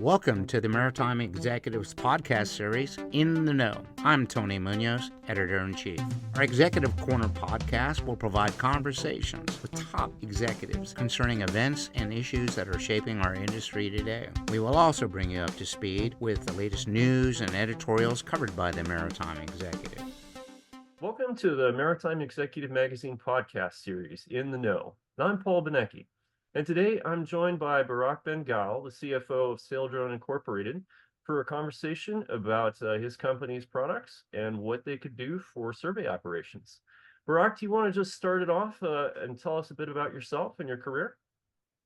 Welcome to the Maritime Executives podcast series, In the Know. I'm Tony Munoz, Editor-in-Chief. Our Executive Corner podcast will provide conversations with top executives concerning events and issues that are shaping our industry today. We will also bring you up to speed with the latest news and editorials covered by the Maritime Executive. Welcome to the Maritime Executive Magazine podcast series, In the Know. I'm Paul Benecki, and today I'm joined by Barak Ben-Gal, the CFO of Saildrone Incorporated, for a conversation about his company's products and what they could do for survey operations. Barak, do you want to just start it off and tell us a bit about yourself and your career?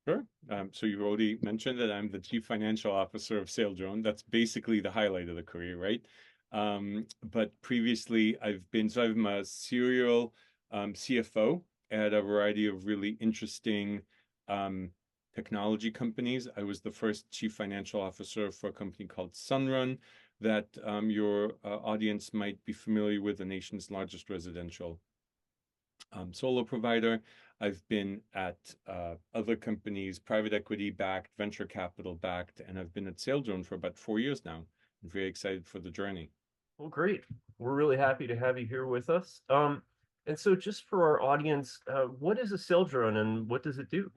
Sure. So you already mentioned that I'm the Chief Financial Officer of Saildrone. That's basically the highlight of the career, right? But previously, I'm a serial CFO at a variety of really interesting technology companies. I was the first Chief Financial Officer for a company called Sunrun that your audience might be familiar with, the nation's largest residential solar provider. I've been at other companies, private equity backed, venture capital backed, and I've been at Saildrone for about 4 years now. I'm very excited for the journey. Well, great. We're really happy to have you here with us. And so just for our audience, what is a Saildrone and what does it do?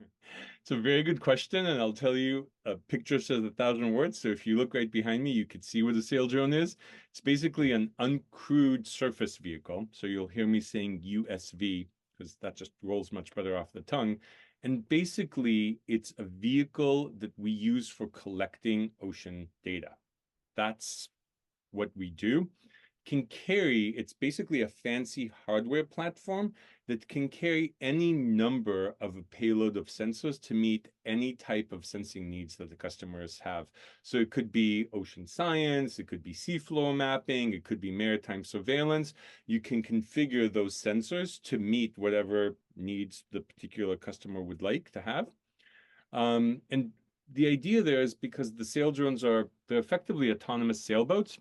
It's a very good question, and I'll tell you, a picture says 1,000 words. So if you look right behind me, you could see what a Saildrone is. It's basically an uncrewed surface vehicle. So you'll hear me saying USV because that just rolls much better off the tongue. And basically, it's a vehicle that we use for collecting ocean data. That's what we do. It's basically a fancy hardware platform that can carry any number of a payload of sensors to meet any type of sensing needs that the customers have. So it could be ocean science, it could be seafloor mapping, it could be maritime surveillance. You can configure those sensors to meet whatever needs the particular customer would like to have. And the idea there is because the Saildrones they're effectively autonomous sailboats.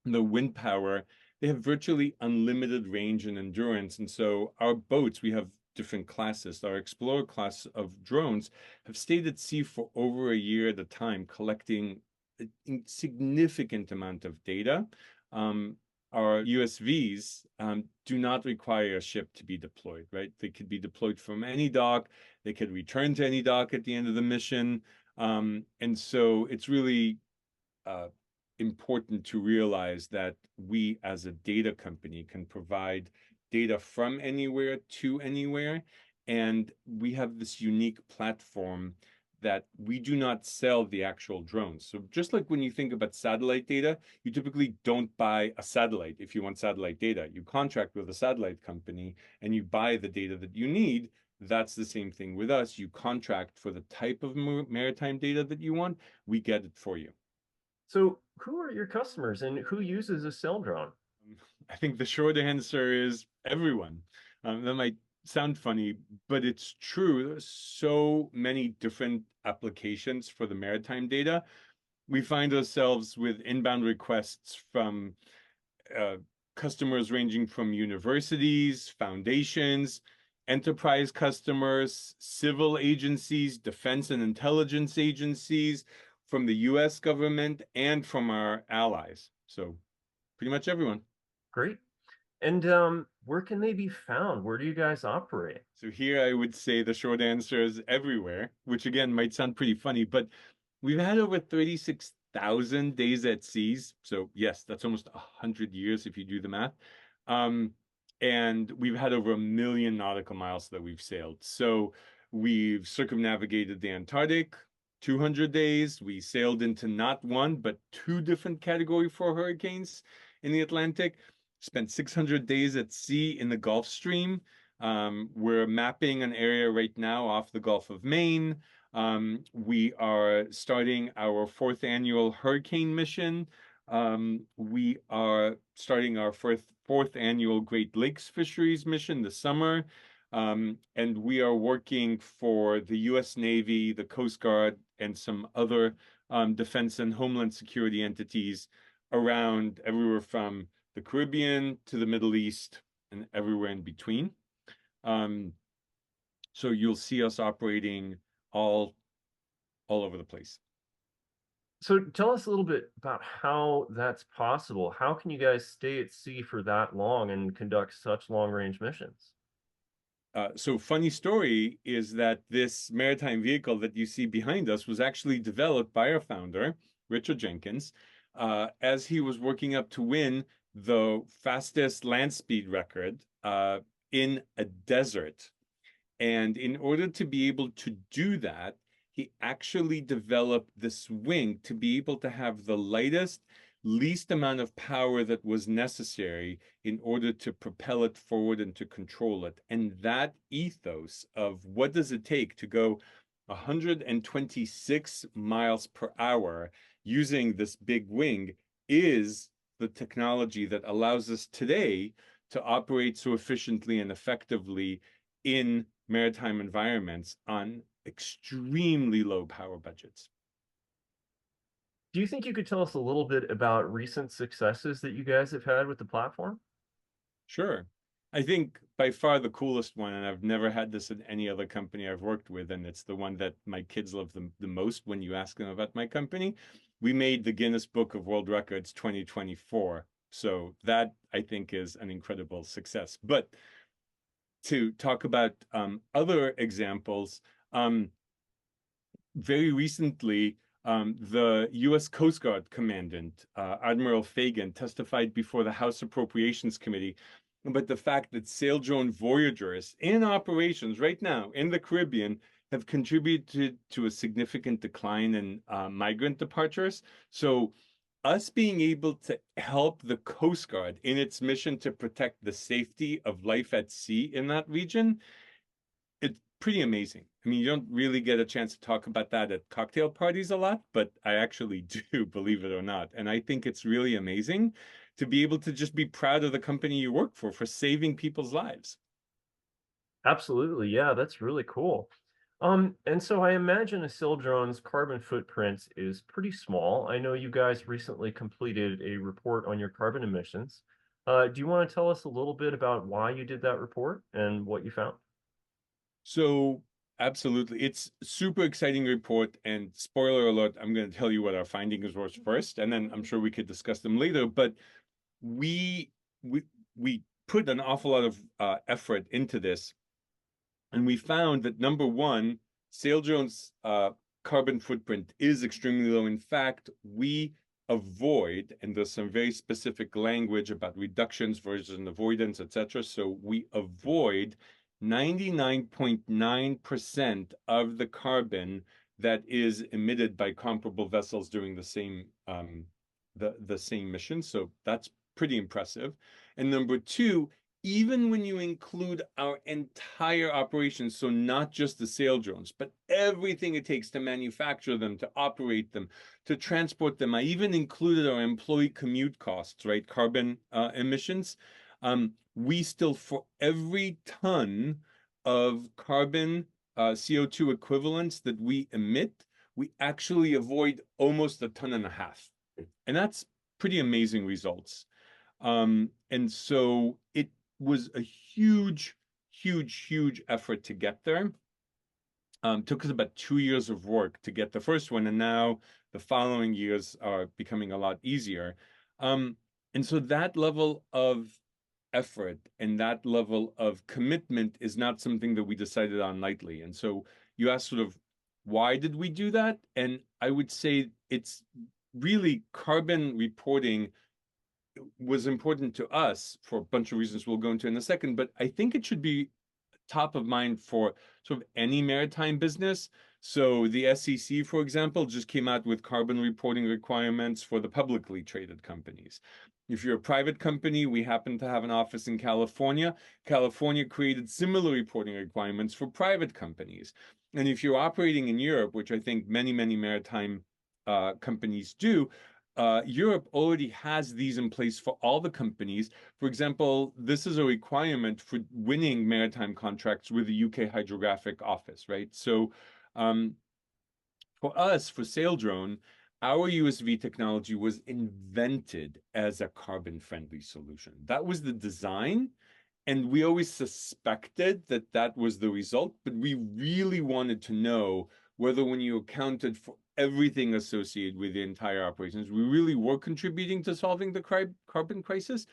The wind power, they have virtually unlimited range and endurance. And so our boats, we have different classes. Our Explorer class of drones have stayed at sea for over a year at a time, collecting a significant amount of data. Our USVs do not require a ship to be deployed, right? They could be deployed from any dock. They could return to any dock at the end of the mission. And so it's really important to realize that we as a data company can provide data from anywhere to anywhere. And we have this unique platform that we do not sell the actual drones. So just like when you think about satellite data, you typically don't buy a satellite if you want satellite data. You contract with a satellite company and you buy the data that you need. That's the same thing with us. You contract for the type of maritime data that you want. We get it for you. So who are your customers and who uses a Saildrone? I think the short answer is everyone. That might sound funny, but it's true. There's so many different applications for the maritime data. We find ourselves with inbound requests from customers ranging from universities, foundations, enterprise customers, civil agencies, defense and intelligence agencies, from the US government, and from our allies. So pretty much everyone. Great. And where can they be found? Where do you guys operate? So here I would say the short answer is everywhere, which again might sound pretty funny, but we've had over 36,000 days at seas. So yes, that's almost 100 years if you do the math. And we've had over 1 million nautical miles that we've sailed. So we've circumnavigated the Antarctic, 200 days. We sailed into not one, but two different Category 4 hurricanes in the Atlantic. Spent 600 days at sea in the Gulf Stream. We're mapping an area right now off the Gulf of Maine. We are starting our 4th annual hurricane mission. We are starting our fourth annual Great Lakes Fisheries mission this summer. And we are working for the US Navy, the Coast Guard, and some other defense and homeland security entities around everywhere from the Caribbean to the Middle East and everywhere in between. So you'll see us operating all over the place. So tell us a little bit about how that's possible. How can you guys stay at sea for that long and conduct such long-range missions? So funny story is that this maritime vehicle that you see behind us was actually developed by our founder, Richard Jenkins, as he was working up to win the fastest land speed record in a desert. And in order to be able to do that, he actually developed this wing to be able to have the lightest, least amount of power that was necessary in order to propel it forward and to control it. And that ethos of what does it take to go 126 miles per hour using this big wing is the technology that allows us today to operate so efficiently and effectively in maritime environments on extremely low power budgets. Do you think you could tell us a little bit about recent successes that you guys have had with the platform? Sure. I think by far the coolest one, and I've never had this in any other company I've worked with, and it's the one that my kids love the most when you ask them about my company. We made the Guinness Book of World Records 2024. So that I think is an incredible success. But to talk about other examples, very recently, the U.S. Coast Guard Commandant, Admiral Fagan, testified before the House Appropriations Committee about the fact that Saildrone Voyagers in operations right now in the Caribbean have contributed to a significant decline in migrant departures. So us being able to help the Coast Guard in its mission to protect the safety of life at sea in that region, it's pretty amazing. I mean, you don't really get a chance to talk about that at cocktail parties a lot, but I actually do, believe it or not. And I think it's really amazing to be able to just be proud of the company you work for saving people's lives. Absolutely. Yeah, that's really cool. And so I imagine a Saildrone's carbon footprint is pretty small. I know you guys recently completed a report on your carbon emissions. Do you want to tell us a little bit about why you did that report and what you found? So absolutely. It's super exciting report. And spoiler alert, I'm going to tell you what our findings were first, and then I'm sure we could discuss them later. But we we we put an awful lot of effort into this, and we found that number one, Saildrone's carbon footprint is extremely low. In fact, we avoid, and there's some very specific language about reductions versus avoidance, etc. So we avoid 99.9% of the carbon that is emitted by comparable vessels during the same mission. So that's pretty impressive. And number two, even when you include our entire operation, so not just the Saildrones, but everything it takes to manufacture them, to operate them, to transport them. I even included our employee commute costs, right? Carbon emissions. We still, for every ton of carbon CO2 equivalents that we emit, we actually avoid almost a ton and a half. And that's pretty amazing results. And so it was a huge effort to get there. Took us about 2 years of work to get the first one, and now the following years are becoming a lot easier. And so that level of effort and that level of commitment is not something that we decided on lightly. And so you asked sort of, why did we do that? And I would say it's really carbon reporting was important to us for a bunch of reasons we'll go into in a second, but I think it should be top of mind for sort of any maritime business. So the SEC, for example, just came out with carbon reporting requirements for the publicly traded companies. If you're a private company, we happen to have an office in California. California created similar reporting requirements for private companies. And if you're operating in Europe, which I think many maritime companies do, Europe already has these in place for all the companies. For example, this is a requirement for winning maritime contracts with the UK Hydrographic Office, right? So for us, for Saildrone, our USV technology was invented as a carbon-friendly solution. That was the design, and we always suspected that that was the result, but we really wanted to know whether when you accounted for everything associated with the entire operations. We really were contributing to solving the carbon crisis,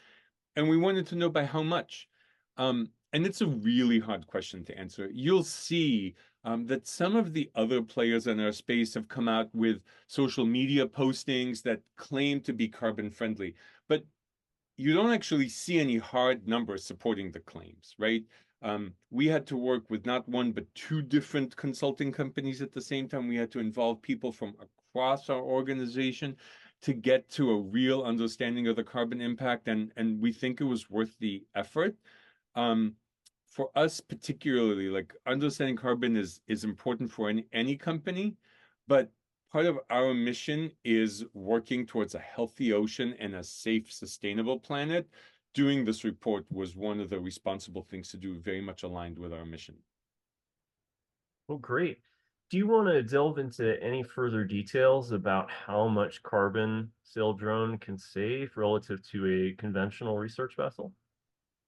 and we wanted to know by how much. And it's a really hard question to answer. You'll see that some of the other players in our space have come out with social media postings that claim to be carbon friendly, but you don't actually see any hard numbers supporting the claims, right? We had to work with not one, but two different consulting companies at the same time. We had to involve people from across our organization to get to a real understanding of the carbon impact, and we think it was worth the effort. For us particularly, like understanding carbon is important for any company, but part of our mission is working towards a healthy ocean and a safe, sustainable planet. Doing this report was one of the responsible things to do, very much aligned with our mission. Well, great. Do you want to delve into any further details about how much carbon Saildrone can save relative to a conventional research vessel?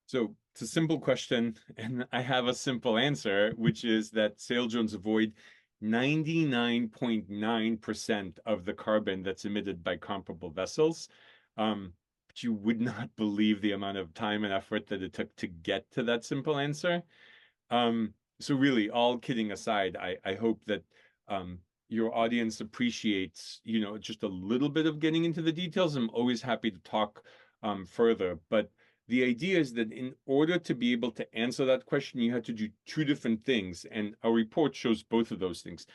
So it's a simple question, and I have a simple answer, which is that Saildrones avoid 99.9% of the carbon that's emitted by comparable vessels. But you would not believe the amount of time and effort that it took to get to that simple answer. So really, all kidding aside, I hope that your audience appreciates, just a little bit of getting into the details. I'm always happy to talk further, but the idea is that in order to be able to answer that question, you had to do two different things, and our report shows both of those things.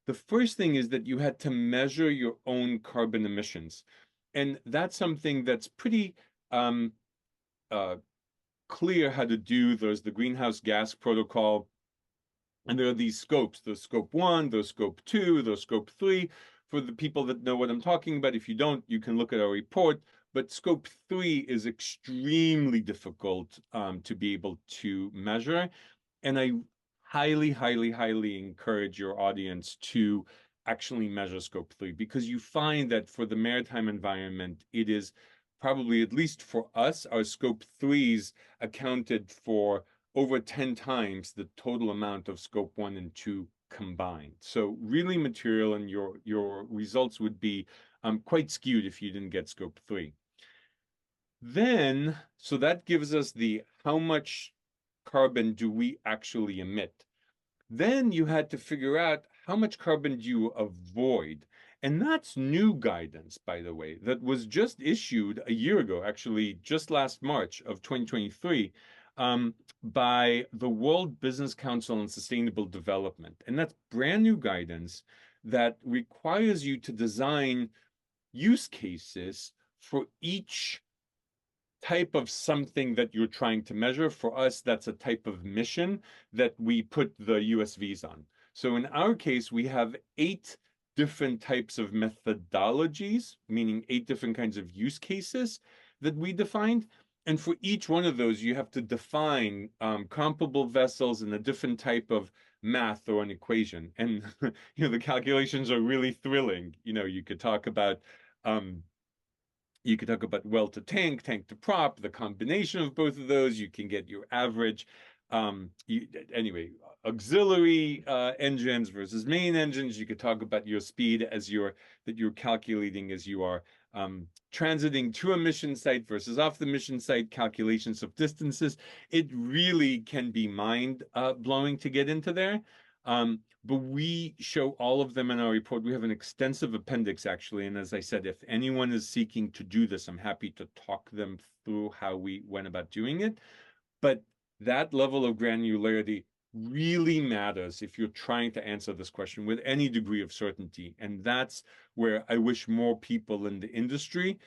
The first thing is that you had to measure your own carbon emissions, and that's something that's pretty clear how to do. There's the greenhouse gas protocol, and there are these scopes. There's scope 1, there's scope 2, there's scope 3. For the people that know what I'm talking about, if you don't, you can look at our report. But scope 3 is extremely difficult to be able to measure. And I highly, highly, highly encourage your audience to actually measure scope 3, because you find that for the maritime environment, it is probably, at least for us, our scope 3s accounted for over 10 times the total amount of scope 1 and 2 combined. So really material, and your results would be quite skewed if you didn't get scope 3. Then, so that gives us the how much carbon do we actually emit. Then you had to figure out how much carbon do you avoid. And that's new guidance, by the way, that was just issued a year ago, actually just last March of 2023, by the World Business Council on Sustainable Development. And that's brand new guidance that requires you to design use cases for each type of something that you're trying to measure. For us, that's a type of mission that we put the USVs on. So in our case, we have 8 different types of methodologies, meaning 8 different kinds of use cases that we defined. And for each one of those, you have to define comparable vessels and a different type of math or an equation. And the calculations are really thrilling. You could talk about well to tank, tank to prop, the combination of both of those. You can get your average, anyway, auxiliary engines versus main engines. You could talk about your speed that you're calculating as you are transiting to a mission site versus off the mission site, calculations of distances. It really can be mind blowing to get into there. But we show all of them in our report. We have an extensive appendix, actually. And as I said, if anyone is seeking to do this, I'm happy to talk them through how we went about doing it. But that level of granularity really matters if you're trying to answer this question with any degree of certainty. And that's where I wish more people in the industry,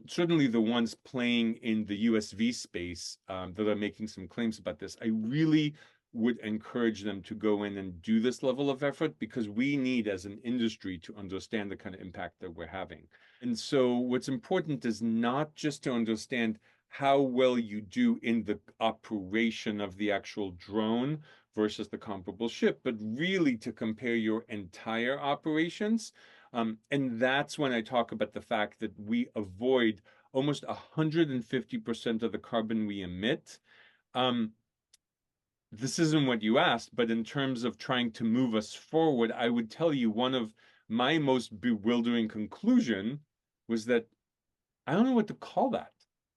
certainly the ones playing in the USV space that are making some claims about this, I really would encourage them to go in and do this level of effort, because we need, as an industry, to understand the kind of impact that we're having. And so what's important is not just to understand how well you do in the operation of the actual drone versus the comparable ship, but really to compare your entire operations. And that's when I talk about the fact that we avoid almost 150% of the carbon we emit. This isn't what you asked, but in terms of trying to move us forward, I would tell you one of my most bewildering conclusion was that I don't know what to call that,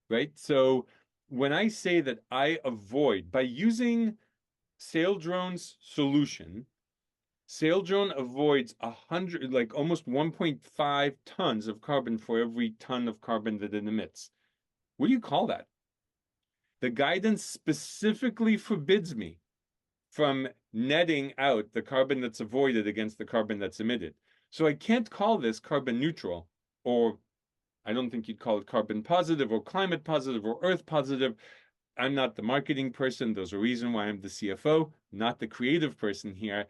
right? So when I say that I avoid, by using Saildrone's solution, Saildrone avoids 100, like almost 1.5 tons of carbon for every ton of carbon that it emits. What do you call that? The guidance specifically forbids me from netting out the carbon that's avoided against the carbon that's emitted. So I can't call this carbon neutral, or I don't think you'd call it carbon positive or climate positive or earth positive. I'm not the marketing person. There's a reason why I'm the CFO, not the creative person here.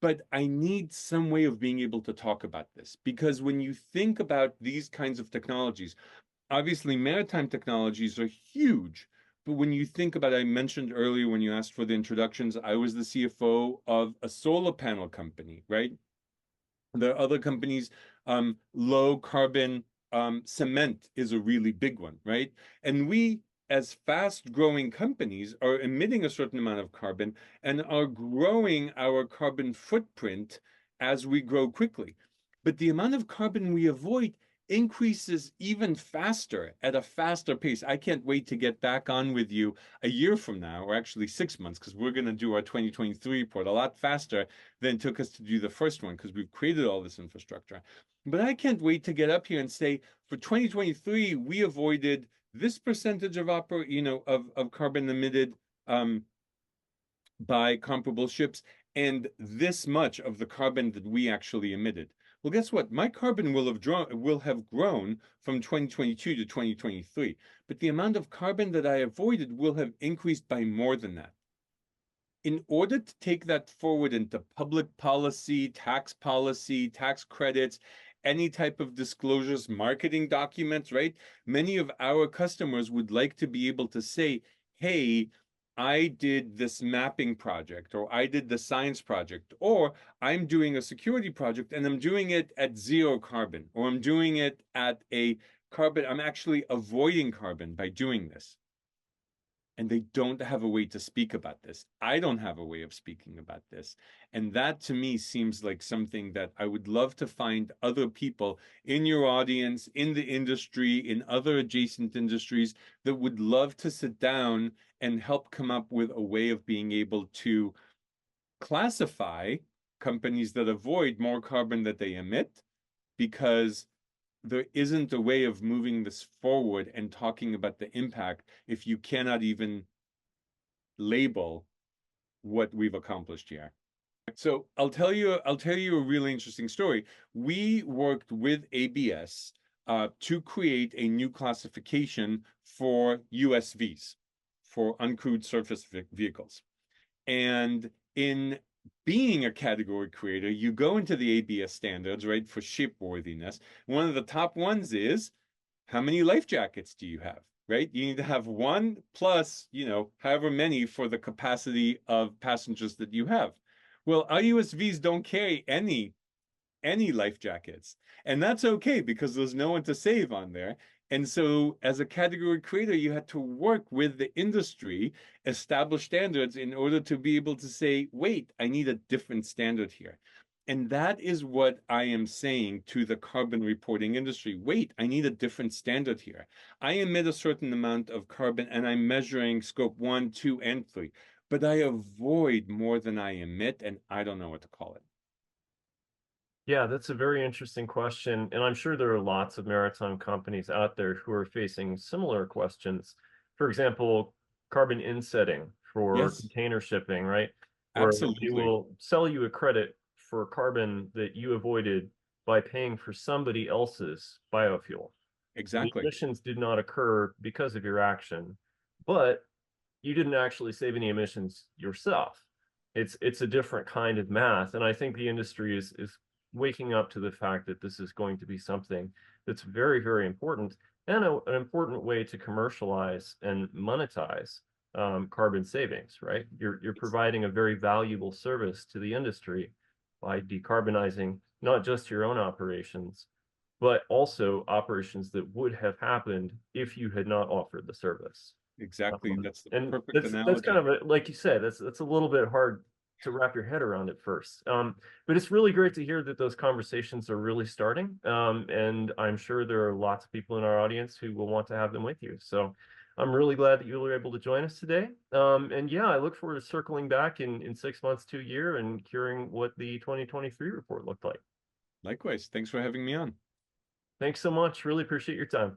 But I need some way of being able to talk about this, because when you think about these kinds of technologies, obviously maritime technologies are huge. But when you think about, I mentioned earlier when you asked for the introductions, I was the CFO of a solar panel company, right? There are other companies, low carbon cement is a really big one, right? And we, as fast growing companies, are emitting a certain amount of carbon and are growing our carbon footprint as we grow quickly. But the amount of carbon we avoid increases even faster at a faster pace. I can't wait to get back on with you a year from now, or actually 6 months, because we're going to do our 2023 report a lot faster than it took us to do the first one, because we've created all this infrastructure. But I can't wait to get up here and say, for 2023, we avoided this percentage of of carbon emitted by comparable ships, and this much of the carbon that we actually emitted. Well, guess what? My carbon will have grown from 2022 to 2023, but the amount of carbon that I avoided will have increased by more than that. In order to take that forward into public policy, tax credits, any type of disclosures, marketing documents, right? Many of our customers would like to be able to say, hey, I did this mapping project, or I did the science project, or I'm doing a security project and I'm doing it at 0 carbon, or I'm doing it at a carbon, I'm actually avoiding carbon by doing this. And they don't have a way to speak about this. I don't have a way of speaking about this. And that to me seems like something that I would love to find other people in your audience, in the industry, in other adjacent industries that would love to sit down and help come up with a way of being able to classify companies that avoid more carbon that they emit, because there isn't a way of moving this forward and talking about the impact if you cannot even label what we've accomplished here. So I'll tell you a really interesting story. We worked with ABS to create a new classification for USVs, for uncrewed surface vehicles. And in being a category creator, you go into the ABS standards, right, for shipworthiness. One of the top ones is, how many life jackets do you have, right? You need to have one plus, however many for the capacity of passengers that you have. Well, our USVs don't carry any life jackets, and that's okay because there's no one to save on there. And so as a category creator, you had to work with the industry, establish standards in order to be able to say, wait, I need a different standard here. And that is what I am saying to the carbon reporting industry. Wait, I need a different standard here. I emit a certain amount of carbon and I'm measuring scope 1, 2, and 3, but I avoid more than I emit, and I don't know what to call it. Yeah, that's a very interesting question. And I'm sure there are lots of maritime companies out there who are facing similar questions. For example, carbon insetting for Yes, container shipping, right? Where they absolutely. will sell you a credit for carbon that you avoided by paying for somebody else's biofuel. The Exactly. emissions did not occur because of your action, but you didn't actually save any emissions yourself. It's a different kind of math, and I think the industry is waking up to the fact that this is going to be something that's very, very important, and an important way to commercialize and monetize carbon savings, right? You're providing a very valuable service to the industry by decarbonizing not just your own operations, but also operations that would have happened if you had not offered the service. Exactly. That's the And perfect that's kind analogy. of like you said, that's a little bit hard wrap your head around at first. But it's really great to hear that those conversations are really starting. And I'm sure there are lots of people in our audience who will want to have them with you. So I'm really glad that you were able to join us today. And yeah, I look forward to circling back in 6 months to a year and hearing what the 2023 report looked like. Likewise. Thanks for having me on. Thanks so much. Really appreciate your time.